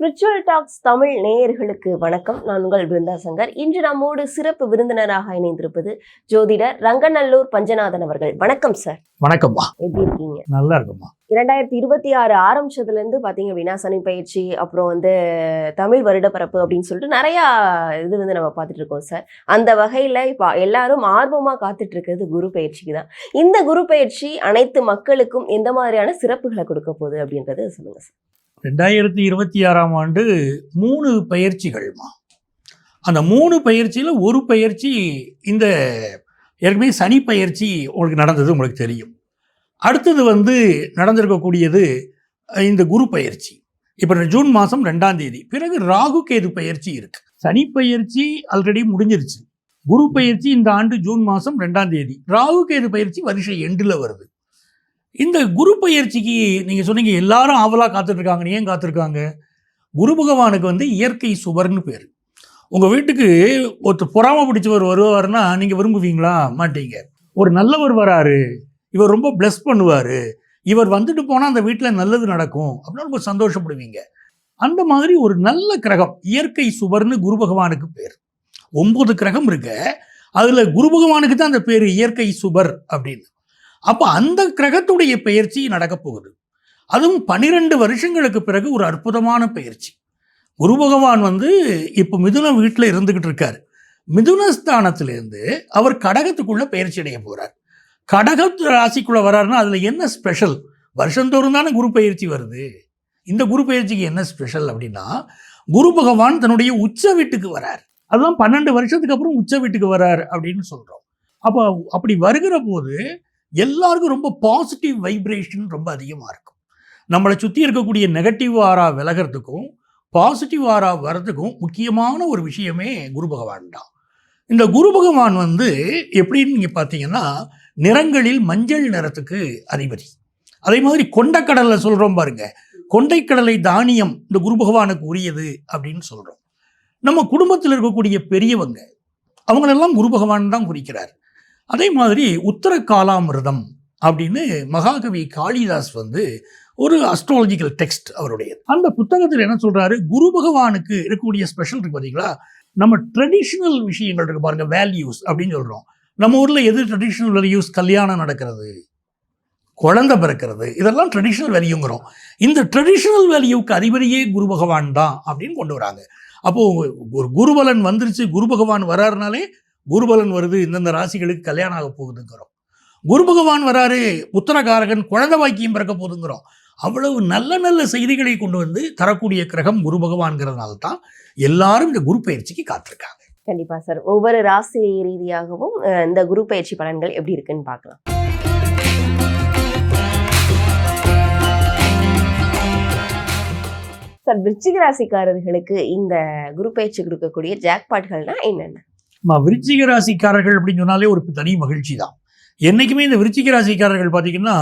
Spiritual tax Tamil நேயர்களுக்கு வணக்கம். நான் உங்கள் பிருந்தா சங்கர். இன்று நம்மோடு சிறப்பு விருந்தினராக இணைந்திருப்பது ஜோதிடர் ரங்கநல்லூர் பஞ்சநாதன் அவர்கள். வணக்கம் சார். வணக்கம்மா. எப்படி இருக்கீங்க? நல்லா இருக்குமா. 2026 ஆரம்பிச்சதுல இருந்து பாத்தீங்க அப்படின்னா சனி பயிற்சி, அப்புறம் தமிழ் வருடப்பிறப்பு அப்படின்னு சொல்லிட்டு நிறைய நம்ம பார்த்துட்டு இருக்கோம் சார். அந்த வகையில இப்ப எல்லாரும் ஆர்வமா காத்துட்டு இருக்கிறது குரு பயிற்சிக்கு தான். இந்த குரு பயிற்சி அனைத்து மக்களுக்கும் எந்த மாதிரியான சிறப்புகளை கொடுக்க போகுது அப்படின்றத சொல்லுங்க சார். 2026ஆம் ஆண்டு 3 பயிற்சிகள்மா. அந்த 3 பயிற்சியில் ஒரு பயிற்சி இந்த ஏற்கனவே சனி பயிற்சி உங்களுக்கு நடந்தது, உங்களுக்கு தெரியும். அடுத்தது நடந்திருக்கக்கூடியது இந்த குரு பயிற்சி. இப்போ ஜூன் மாதம் 2ஆம் தேதி. பிறகு ராகு கேது பயிற்சி இருக்கு. சனி பயிற்சி ஆல்ரெடி முடிஞ்சிருச்சு. குரு பயிற்சி இந்த ஆண்டு ஜூன் மாதம் 2ஆம் தேதி. ராகு கேது பயிற்சி வருஷம் எண்டில் வருது. இந்த குரு பயிற்சிக்கு நீங்கள் சொன்னீங்க எல்லாரும் ஆவலாக காத்துட்ருக்காங்க. ஏன் காத்திருக்காங்க? குரு பகவானுக்கு இயற்கை சுபர்னு பேர். உங்கள் வீட்டுக்கு ஒருத்தர் பொறாம பிடிச்சவர் வருவார்னா நீங்கள் விரும்புவீங்களா? மாட்டீங்க. ஒரு நல்லவர் வராரு, இவர் ரொம்ப பிளஸ் பண்ணுவார், இவர் வந்துட்டு போனால் அந்த வீட்டில் நல்லது நடக்கும் அப்படின்னு ரொம்ப சந்தோஷப்படுவீங்க. அந்த மாதிரி ஒரு நல்ல கிரகம் இயற்கை சுபர்னு குரு பகவானுக்கு பேர். 9 கிரகம் இருக்க, அதில் குரு பகவானுக்கு தான் அந்த பேர் இயற்கை சுபர் அப்படின்னு. அப்போ அந்த கிரகத்துடைய பயிற்சி நடக்க போகுது. அதுவும் 12 வருஷங்களுக்கு பிறகு ஒரு அற்புதமான பயிற்சி. குரு பகவான் இப்போ மிதுன வீட்டில் இருந்துகிட்டு இருக்கார். மிதுனஸ்தானத்திலேருந்து அவர் கடகத்துக்குள்ள பயிற்சி அடைய போறார். கடகத்து ராசிக்குள்ள வர்றாருன்னா அதில் என்ன ஸ்பெஷல்? வருஷந்தோறும் தானே குரு பயிற்சி வருது. இந்த குரு பயிற்சிக்கு என்ன ஸ்பெஷல் அப்படின்னா, குரு பகவான் தன்னுடைய உச்ச வீட்டுக்கு வரார். அதுதான் 12 வருஷத்துக்கு அப்புறம் உச்ச வீட்டுக்கு வரார் அப்படின்னு சொல்றோம். அப்போ அப்படி வருகிற போது எல்லாருக்கும் ரொம்ப பாசிட்டிவ் வைப்ரேஷன் ரொம்ப அதிகமாக இருக்கும். நம்மளை சுற்றி இருக்கக்கூடிய நெகட்டிவ் ஆரா விலகிறதுக்கும் பாசிட்டிவ் ஆரா வர்றதுக்கும் முக்கியமான ஒரு விஷயமே குரு பகவான் தான். இந்த குரு பகவான் எப்படின்னு நீங்கள் பார்த்தீங்கன்னா, நிறங்களில் மஞ்சள் நிறத்துக்கு அதிபதி. அதே மாதிரி கொண்டைக்கடலை சொல்கிறோம் பாருங்க, கொண்டைக்கடலை தானியம் இந்த குரு பகவானுக்கு உரியது அப்படின்னு சொல்கிறோம். நம்ம குடும்பத்தில் இருக்கக்கூடிய பெரியவங்க அவங்களெல்லாம் குரு பகவான் தான் குறிக்கிறார். அதே மாதிரி உத்தர காலாமிருதம் அப்படின்னு மகாகவி காளிதாஸ் ஒரு அஸ்ட்ராலஜிக்கல் டெக்ஸ்ட் அவருடைய அந்த புத்தகத்தில் என்ன சொல்றாரு, குரு பகவானுக்கு இருக்கக்கூடிய ஸ்பெஷல் இருக்கு பார்த்தீங்களா. நம்ம ட்ரெடிஷ்னல் விஷயங்கள் இருக்கு பாருங்க, வேல்யூஸ் அப்படின்னு சொல்றோம். நம்ம ஊர்ல எது ட்ரெடிஷ்னல் வேல்யூஸ்? கல்யாணம் நடக்கிறது, குழந்தை பிறக்கிறது, இதெல்லாம் ட்ரெடிஷ்னல் வேல்யூங்கிறோம். இந்த ட்ரெடிஷ்னல் வேல்யூக்கு அதிபதியே குரு பகவான் தான் அப்படின்னு கொண்டு வராங்க. அப்போ ஒரு குருபலன் வந்துருச்சு, குரு பகவான் வர்றாருனாலே குருபலன் வருது, இந்தந்த ராசிகளுக்கு கல்யாணம் ஆக போகுதுங்கிறோம். குரு பகவான் வராரு, உத்தரகாரகன் குழந்தை வாக்கியம் பிறக்க போகுதுங்கிறோம். அவ்வளவு நல்ல நல்ல செய்திகளை கொண்டு தரக்கூடிய கிரகம் குரு பகவான்கிறதுனால தான் எல்லாரும் இந்த குரு பயிற்சிக்கு காத்திருக்காங்க. கண்டிப்பா சார். ஒவ்வொரு ராசி ரீதியாகவும் இந்த குரு பயிற்சி பலன்கள் எப்படி இருக்குன்னு பார்க்கலாம். சார், விருச்சிக ராசிக்காரர்களுக்கு இந்த குரு பயிற்சி கொடுக்கக்கூடிய ஜாக்பாட்கள்னா என்னென்ன? விருச்சிக ராசிக்காரர்கள் அப்படின்னு சொன்னாலே ஒரு தனி மகிழ்ச்சி தான். என்றைக்குமே இந்த விருச்சிக ராசிக்காரர்கள் பார்த்தீங்கன்னா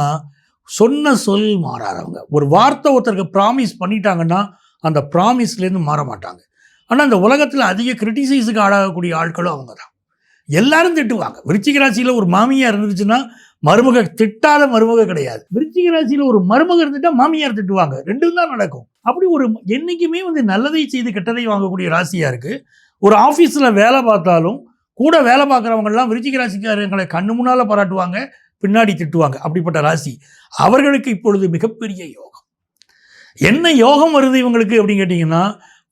சொன்ன சொல் மாறாதவங்க. ஒரு வார்த்தை ஒருத்தருக்கு ப்ராமிஸ் பண்ணிட்டாங்கன்னா அந்த ப்ராமிஸ்லேருந்து மாற மாட்டாங்க. ஆனால் அந்த உலகத்தில் அதிக கிரிட்டிசைஸுக்கு ஆளாகக்கூடிய ஆட்களும் அவங்க தான். எல்லாரும் திட்டுவாங்க. விருச்சிக ராசியில் ஒரு மாமியார் இருந்துச்சுன்னா மருமக திட்டாத மருமக கிடையாது. விருச்சிக ராசியில் ஒரு மருமக இருந்துட்டா மாமியார் திட்டுவாங்க. ரெண்டும் தான் நடக்கும். அப்படி ஒரு என்றைக்குமே நல்லதை செய்து கெட்டதை வாங்கக்கூடிய ராசியாக இருக்குது. ஒரு ஆஃபீஸில் வேலை பார்த்தாலும் கூட வேலை பார்க்குறவங்கெல்லாம் விருச்சிக ராசிக்காரங்களை கண்ணு முன்னால் பாராட்டுவாங்க, பின்னாடி திட்டுவாங்க. அப்படிப்பட்ட ராசி அவர்களுக்கு இப்பொழுது மிகப்பெரிய யோகம். என்ன யோகம் வருது இவங்களுக்கு அப்படின்னு கேட்டிங்கன்னா,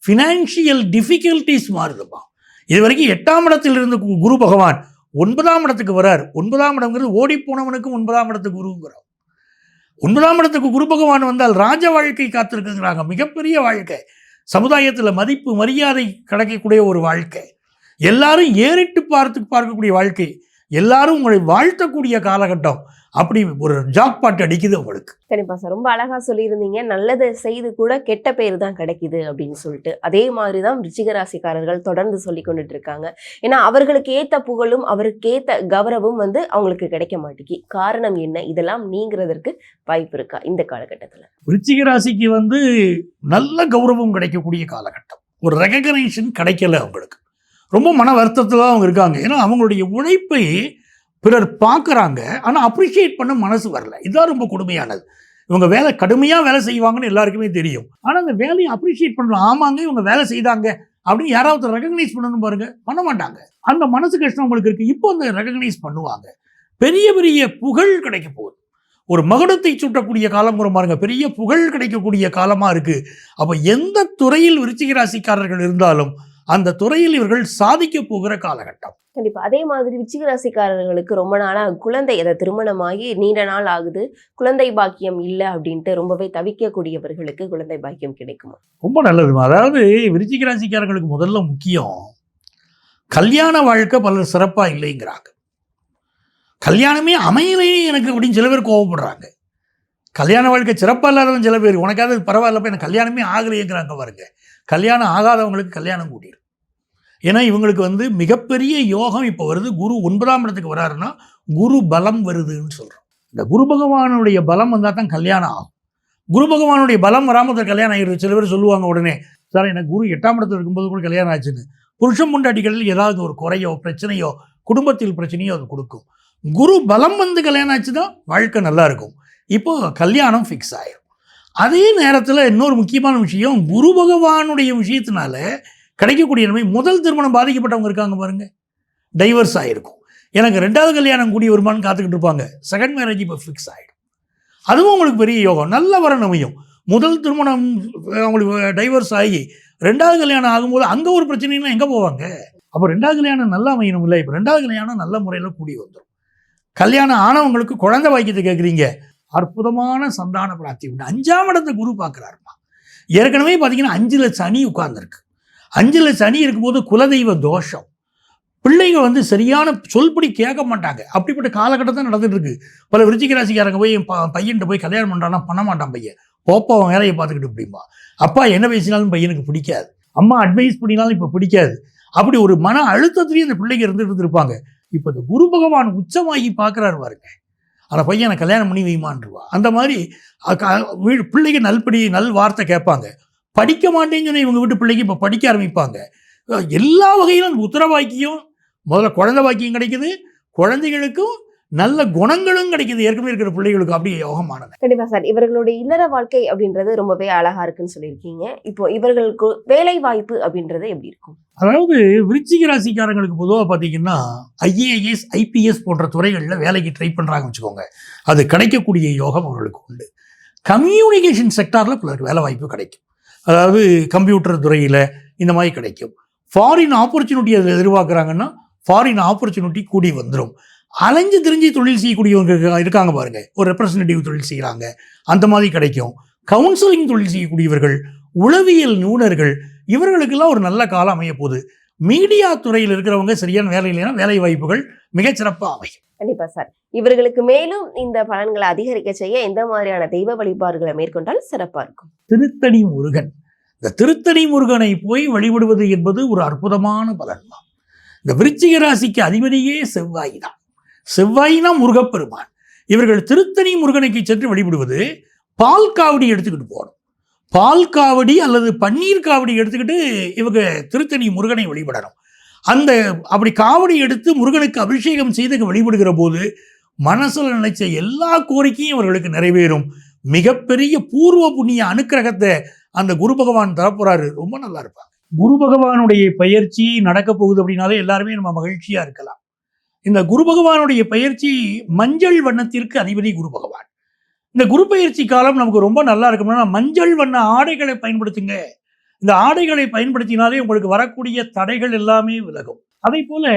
ஃபினான்ஷியல் டிஃபிகல்ட்டிஸ் மாறுதுப்பா. இது வரைக்கும் 8ஆம் இடத்தில் இருந்து குரு பகவான் 9ஆம் இடத்துக்கு வரார். 9ஆம் இடம்ங்கிறது ஓடி போனவனுக்கு 9ஆம் இடத்துக்கு குருங்கிறோம். 9ஆம் இடத்துக்கு குரு பகவான் வந்தால் ராஜ வாழ்க்கை காத்திருக்குங்கிறாங்க. மிகப்பெரிய வாழ்க்கை, சமுதாயத்தில் மதிப்பு மரியாதை கிடைக்கக்கூடிய ஒரு வாழ்க்கை, எல்லாரும் ஏறிட்டு பார்க்கக்கூடிய வாழ்க்கை, எல்லாரும் உங்களை வாழ்த்தக்கூடிய காலகட்டம். அப்படி ஒரு ஜாக்பாட் அடிக்குது உங்களுக்கு. கண்டிப்பா சார், ரொம்ப அழகா சொல்லியிருந்தீங்க. நல்லதை செய்து கூட கெட்ட பேர் தான் கிடைக்குது அப்படின்னு சொல்லிட்டு. அதே மாதிரிதான் விருச்சிக ராசிக்காரர்கள் தொடர்ந்து சொல்லி கொண்டுட்டு இருக்காங்க. ஏன்னா அவர்களுக்கு ஏத்த புகழும் அவருக்கு ஏத்த கௌரவம் அவங்களுக்கு கிடைக்க மாட்டேங்கி. காரணம் என்ன? இதெல்லாம் நீங்கிறதற்கு வாய்ப்பு இருக்கா இந்த காலகட்டத்தில்? விருச்சிக ராசிக்கு நல்ல கௌரவம் கிடைக்கக்கூடிய காலகட்டம். ஒரு ரெகக்னைசேஷன் கிடைக்கல அவங்களுக்கு. ரொம்ப மன வருத்தத்தில் தான் அவங்க இருக்காங்க. ஏன்னா அவங்களுடைய உழைப்பை பிறர் பார்க்குறாங்க, ஆனால் அப்ரிஷியேட் பண்ண மனசு வரல. இதுதான் ரொம்ப கொடுமையானது. இவங்க வேலை கடுமையாக வேலை செய்வாங்கன்னு எல்லாருக்குமே தெரியும். ஆனால் அந்த வேலையை அப்ரிஷியேட் பண்ணணும். ஆமாங்க இவங்க வேலை செய்தாங்க அப்படின்னு யாராவது ரெகக்னைஸ் பண்ணணும் பாருங்க, பண்ண மாட்டாங்க. அந்த மனசு கஷ்டம் உங்களுக்கு இருக்கு. இப்போ அந்த ரெகக்னைஸ் பண்ணுவாங்க. பெரிய பெரிய புகழ் கிடைக்க போகுது. ஒரு மகுடத்தை சுட்டக்கூடிய காலம் பாருங்க, பெரிய புகழ் கிடைக்கக்கூடிய காலமா இருக்கு. அப்போ எந்த துறையில் விருச்சிக ராசிக்காரர்கள் இருந்தாலும் அந்த துறையில் இவர்கள் சாதிக்க போகிற காலகட்டம். கண்டிப்பா. அதே மாதிரி விருச்சிக ராசிக்காரர்களுக்கு ரொம்ப நாளா குழந்தை திருமணமாகி நீண்ட நாள் ஆகுது, குழந்தை பாக்கியம் இல்லை அப்படின்ட்டு ரொம்பவே தவிக்கக்கூடியவர்களுக்கு குழந்தை பாக்கியம் கிடைக்குமா? ரொம்ப நல்லதுமா. அதாவது விருச்சிக ராசிக்காரர்களுக்கு முதல்ல முக்கியம், கல்யாண வாழ்க்கை பலர் சிறப்பா இல்லைங்கிறாங்க. கல்யாணமே அமையலையே எனக்கு அப்படின்னு சில பேர் கோவப்படுறாங்க. கல்யாண வாழ்க்கை சிறப்பா இல்லாதவன் சில பேர், உனக்காவது பரவாயில்லப்ப எனக்கு கல்யாணமே ஆகலையேங்கிறாங்க பாருங்க. கல்யாணம் ஆகாதவங்களுக்கு கல்யாணம் கூட்டிடும். ஏன்னா இவங்களுக்கு மிகப்பெரிய யோகம் இப்போ வருது. குரு 9ஆம் இடத்துக்கு வராருன்னா குரு பலம் வருதுன்னு சொல்கிறோம். இந்த குரு பகவானுடைய பலம் வந்தால் தான் கல்யாணம் ஆகும். குரு பகவானுடைய பலம் வராமல் கல்யாணம் ஆகிடுது. சில பேர் சொல்லுவாங்க உடனே, சார் எனக்கு குரு 8ஆம் இடத்துல இருக்கும்போது கூட கல்யாணம் ஆச்சுன்னு. புருஷன் பொண்டாட்டிகளில் ஏதாவது ஒரு குறையோ பிரச்சனையோ குடும்பத்தில் பிரச்சனையோ அது கொடுக்கும். குரு பலம் வந்து கல்யாணம் ஆச்சுன்னா வாழ்க்கை நல்லா இருக்கும். இப்போ கல்யாணம் ஃபிக்ஸ் ஆயிடும். அதே நேரத்தில் இன்னொரு முக்கியமான விஷயம், குரு பகவானுடைய விஷயத்தினால கிடைக்கக்கூடிய நன்மை, முதல் திருமணம் பாதிக்கப்பட்டவங்க இருக்காங்க பாருங்க, டைவர்ஸ் ஆகிருக்கும். எனக்கு 2வது கல்யாணம் கூடிய வருமானு காத்துக்கிட்டு இருப்பாங்க, செகண்ட் மேரேஜ் இப்போ ஃபிக்ஸ் ஆகிடும். அதுவும் உங்களுக்கு பெரிய யோகம், நல்ல வரன் அமையும். முதல் திருமணம் அவங்களுக்கு டைவர்ஸ் ஆகி 2வது கல்யாணம் ஆகும்போது அங்கே ஒரு பிரச்சனைனா எங்கே போவாங்க? அப்போ 2வது கல்யாணம் நல்லா அமையணும் இல்லை? இப்போ 2வது கல்யாணம் நல்ல முறையில் கூடி வந்துடும். கல்யாணம் ஆனவங்களுக்கு குழந்தை பாக்கியத்தை கேட்குறீங்க, அற்புதமான சந்தான பிராப்தி உண்டு. 5ஆம் இடத்தை குரு பார்க்குறாருமா. ஏற்கனவே பார்த்தீங்கன்னா 5ல் சனி உட்கார்ந்துருக்கு. 5ல் சனி இருக்கும்போது குலதெய்வ தோஷம். பிள்ளைங்க சரியான சொல்படி கேட்க மாட்டாங்க. அப்படிப்பட்ட காலகட்டத்தில் நடந்துட்டு இருக்கு. பல விருச்சிக ராசிக்காரங்க போய் பையன்கிட்ட போய் கல்யாணம் பண்ணுறான்னா பண்ண மாட்டான் பையன். போப்பா அவன் வேலையை பார்த்துக்கிட்டு இப்படிமா. அப்பா என்ன பேசினாலும் பையனுக்கு பிடிக்காது, அம்மா அட்வைஸ் பண்ணினாலும் இப்போ பிடிக்காது. அப்படி ஒரு மன அழுத்தத்திலேயே அந்த பிள்ளைங்க இருந்துட்டு இருப்பாங்க. இப்போ இந்த குரு பகவான் உச்சமாகி பார்க்குறாரு பாருங்க, அந்த பையனை கல்யாணம் பண்ணி வைமான்ருவா. அந்த மாதிரி பிள்ளைங்க நல் வார்த்தை கேட்பாங்க. படிக்க மாட்டேன்னு சொன்ன இவங்க வீட்டு பிள்ளைக்கு இப்போ படிக்க ஆரம்பிப்பாங்க. எல்லா வகையிலும் உத்தரவாக்கியம், முதல்ல குழந்தை பாக்கியம் கிடைக்குது, குழந்தைகளுக்கும் நல்ல குணங்களும் கிடைக்குது. ஏற்கனவே இருக்கிற பிள்ளைகளுக்கு அப்படியே யோகமானது. கண்டிப்பா சார். இவர்களுடைய இல்லற வாழ்க்கை அப்படின்றது ரொம்பவே அழகா இருக்குன்னு சொல்லியிருக்கீங்க. இப்போ இவர்களுக்கு வேலை வாய்ப்பு அப்படின்றது எப்படி இருக்கும்? அதாவது விருச்சிக ராசிக்காரங்களுக்கு பொதுவாக பார்த்தீங்கன்னா ஐஏஎஸ் ஐபிஎஸ் போன்ற துறைகளில் வேலைக்கு ட்ரை பண்ணுறாங்கன்னு வச்சுக்கோங்க, அது கிடைக்கக்கூடிய யோகம் அவர்களுக்கு உண்டு. கம்யூனிகேஷன் செக்டாரில் பலருக்கு வேலை வாய்ப்பு கிடைக்கும். அதாவது கம்ப்யூட்டர் துறையில் இந்த மாதிரி கிடைக்கும். ஃபாரின் ஆப்பர்ச்சுனிட்டி அதில் எதிர்பார்க்குறாங்கன்னா ஃபாரின் ஆப்பர்ச்சுனிட்டி கூடி வந்துடும். அலைஞ்சு திரிஞ்சு தொழில் செய்யக்கூடியவங்க இருக்காங்க பாருங்க, ஒரு ரெப்ரசன்டேட்டிவ் தொழில் செய்கிறாங்க, அந்த மாதிரி கிடைக்கும். கவுன்சிலிங் தொழில் செய்யக்கூடியவர்கள், உளவியல் நிபுணர்கள், இவர்களுக்கெல்லாம் ஒரு நல்ல காலம் அமைய போகுது. மீடியா துறையில் இருக்கிறவங்க சரியான வேலை இல்லைன்னா வேலை வாய்ப்புகள் மிகச்சிறப்பாக அமையும். கண்டிப்பா சார். இவர்களுக்கு மேலும் இந்த பலன்களை அதிகரிக்க செய்ய எந்த மாதிரியான தெய்வ வழிபாடுகளை மேற்கொண்டால் சிறப்பா இருக்கும்? திருத்தணி முருகன். இந்த திருத்தணி முருகனை போய் வழிபடுவது என்பது ஒரு அற்புதமான பலன் தான். இந்த விருச்சிக ராசிக்கு அதிபதியே செவ்வாய் தான். செவ்வாய்னா முருகப்பெருமான். இவர்கள் திருத்தணி முருகனுக்கு சென்று வழிபடுவது, பால் காவடி எடுத்துக்கிட்டு போகணும். பால் காவடி அல்லது பன்னீர் காவடி எடுத்துக்கிட்டு இவங்க திருத்தணி முருகனை வழிபடணும். அப்படி காவடி எடுத்து முருகனுக்கு அபிஷேகம் செய்து வழிபடுகிற போது மனசில் நினைச்ச எல்லா கோரிக்கையும் அவர்களுக்கு நிறைவேறும். மிகப்பெரிய பூர்வ புண்ணிய அனுக்கிரகத்தை அந்த குரு பகவான் தரப்போறாரு. ரொம்ப நல்லா இருப்பாங்க. குரு பகவானுடைய பயிற்சி நடக்க போகுது அப்படின்னாலே எல்லாருமே நம்ம மகிழ்ச்சியா இருக்கலாம். இந்த குரு பகவானுடைய பயிற்சி மஞ்சள் வண்ணத்திற்கு அதிபதி குரு பகவான். இந்த குரு பயிற்சி காலம் நமக்கு ரொம்ப நல்லா இருக்கணும்னா மஞ்சள் வண்ண ஆடைகளை பயன்படுத்துங்க. இந்த ஆடைகளை பயன்படுத்தினாலே உங்களுக்கு வரக்கூடிய தடைகள் எல்லாமே விலகும். அதே போல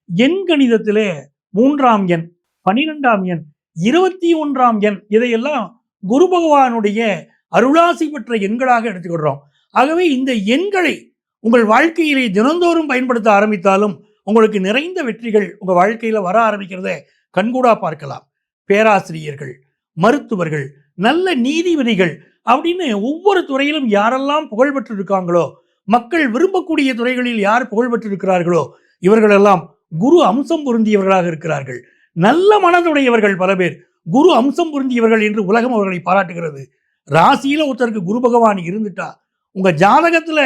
எண் கணிதத்திலே 3ஆம் எண், 12ஆம் எண், 21ஆம் எண், இதையெல்லாம் குரு பகவானுடைய அருளாசி பெற்ற எண்களாக எடுத்துக்கிடுறோம். ஆகவே இந்த எண்களை உங்கள் வாழ்க்கையிலே தினந்தோறும் பயன்படுத்த ஆரம்பித்தாலும் உங்களுக்கு நிறைந்த வெற்றிகள் உங்கள் வாழ்க்கையில் வர ஆரம்பிக்கிறத கண்கூடா பார்க்கலாம். பேராசிரியர்கள், மருத்துவர்கள், நல்ல நீதிபதிகள் அப்படின்னு ஒவ்வொரு துறையிலும் யாரெல்லாம் புகழ்பெற்று இருக்காங்களோ, மக்கள் விரும்பக்கூடிய துறைகளில் யார் புகழ்பெற்று இருக்கிறார்களோ இவர்களெல்லாம் குரு அம்சம் பொருந்தியவர்களாக இருக்கிறார்கள். நல்ல மனதுடையவர்கள் பல பேர் குரு அம்சம் பொருந்தியவர்கள் என்று உலகம் அவர்களை பாராட்டுகிறது. ராசியில ஒருத்தருக்கு குரு பகவான் இருந்துட்டா, உங்க ஜாதகத்துல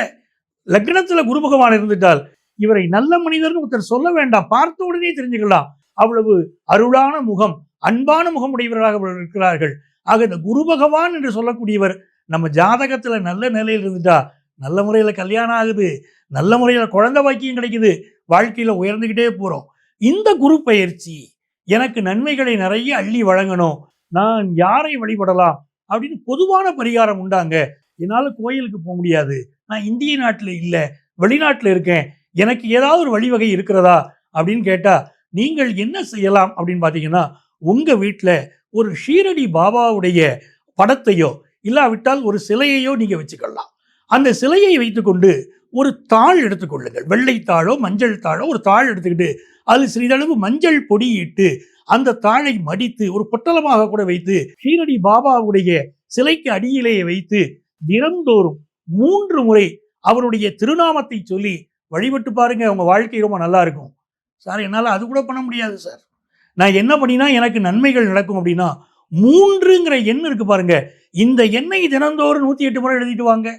லக்னத்துல குரு பகவான் இருந்துட்டால் இவரை நல்ல மனிதர்னு ஒருத்தர் சொல்ல வேண்டாம், பார்த்த உடனே தெரிஞ்சுக்கலாம். அவ்வளவு அருளான முகம், அன்பான முகம் உடையவர்களாக இருக்கிறார்கள். ஆக இந்த குரு பகவான் என்று சொல்லக்கூடியவர் நம்ம ஜாதகத்துல நல்ல நிலையில் இருந்துட்டா நல்ல முறையில கல்யாணம் ஆகுது, நல்ல முறையில குழந்தை பாக்கியம் கிடைக்குது, வாழ்க்கையில உயர்ந்துகிட்டே போறோம். இந்த குரு பயிற்சி எனக்கு நன்மைகளை நிறைய அள்ளி வழங்கணும், நான் யாரை வழிபடலாம் அப்படின்னு பொதுவான பரிகாரம் உண்டாங்க. என்னால கோயிலுக்கு போக முடியாது, நான் இந்திய நாட்டில் இல்லை, வெளிநாட்டில் இருக்கேன், எனக்கு ஏதாவது ஒரு வழிவகை இருக்கிறதா அப்படின்னு கேட்டா நீங்கள் என்ன செய்யலாம் அப்படின்னு பார்த்தீங்கன்னா, உங்க வீட்டில் ஒரு ஷீரடி பாபாவுடைய படத்தையோ இல்லாவிட்டால் ஒரு சிலையையோ நீங்க வச்சுக்கலாம். அந்த சிலையை வைத்துக்கொண்டு ஒரு தாள் எடுத்துக்கொள்ளுங்கள், வெள்ளை தாளோ மஞ்சள் தாளோ ஒரு தாள் எடுத்துக்கிட்டு அதில் சிறிதளவு மஞ்சள் பொடியிட்டு அந்த தாளை மடித்து ஒரு பொட்டலமாக கூட வைத்து ஷீரடி பாபாவுடைய சிலைக்கு அடியிலேயே வைத்து தினந்தோறும் 3 முறை அவருடைய திருநாமத்தை சொல்லி வழிபட்டு பாருங்க, உங்க வாழ்க்கை ரொம்ப நல்லா இருக்கும். சார் என்னால் அது கூட பண்ண முடியாது சார், நான் என்ன பண்ணினா எனக்கு நன்மைகள் நடக்கும் அப்படின்னா 3ங்கிற எண் இருக்கு பாருங்க, இந்த எண்ணை தினந்தோறும் 108 முறை எழுதிட்டு வாங்க.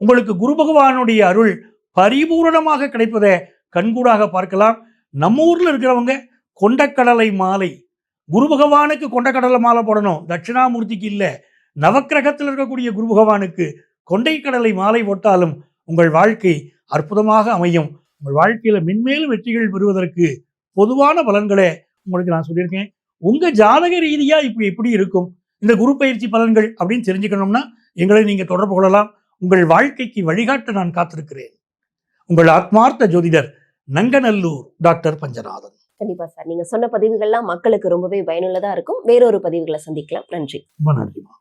உங்களுக்கு குரு பகவானுடைய அருள் பரிபூரணமாக கிடைப்பதை கண்கூடாக பார்க்கலாம். நம்ம ஊர்ல இருக்கிறவங்க கொண்டக்கடலை மாலை, குரு பகவானுக்கு கொண்டக்கடலை மாலை போடணும், தட்சிணாமூர்த்திக்கு இல்லை. நவக்கிரகத்தில் இருக்கக்கூடிய குரு பகவானுக்கு கொண்டைக்கடலை மாலை போட்டாலும் உங்கள் வாழ்க்கை அற்புதமாக அமையும். உங்கள் வாழ்க்கையில மென்மேலும் வெற்றிகள் பெறுவதற்கு பொதுவான பலன்களை உங்களுக்கு நான் சொல்லியிருக்கேன். உங்க ஜாதக ரீதியா இப்படி எப்படி இருக்கும் இந்த குரு பயிற்சி பலன்கள் அப்படின்னு தெரிஞ்சுக்கணும்னா எங்களை நீங்க தொடர்பு கொள்ளலாம். உங்கள் வாழ்க்கைக்கு வழிகாட்ட நான் காத்திருக்கிறேன். உங்கள் ஆத்மார்த்த ஜோதிடர் நங்கநல்லூர் டாக்டர் பஞ்சநாதன். கண்டிப்பா சார், நீங்க சொன்ன பதிவுகள்லாம் மக்களுக்கு ரொம்பவே பயனுள்ளதா இருக்கும். வேறொரு பதிவுகளை சந்திக்கலாம். நன்றி. ரொம்ப நன்றிமா.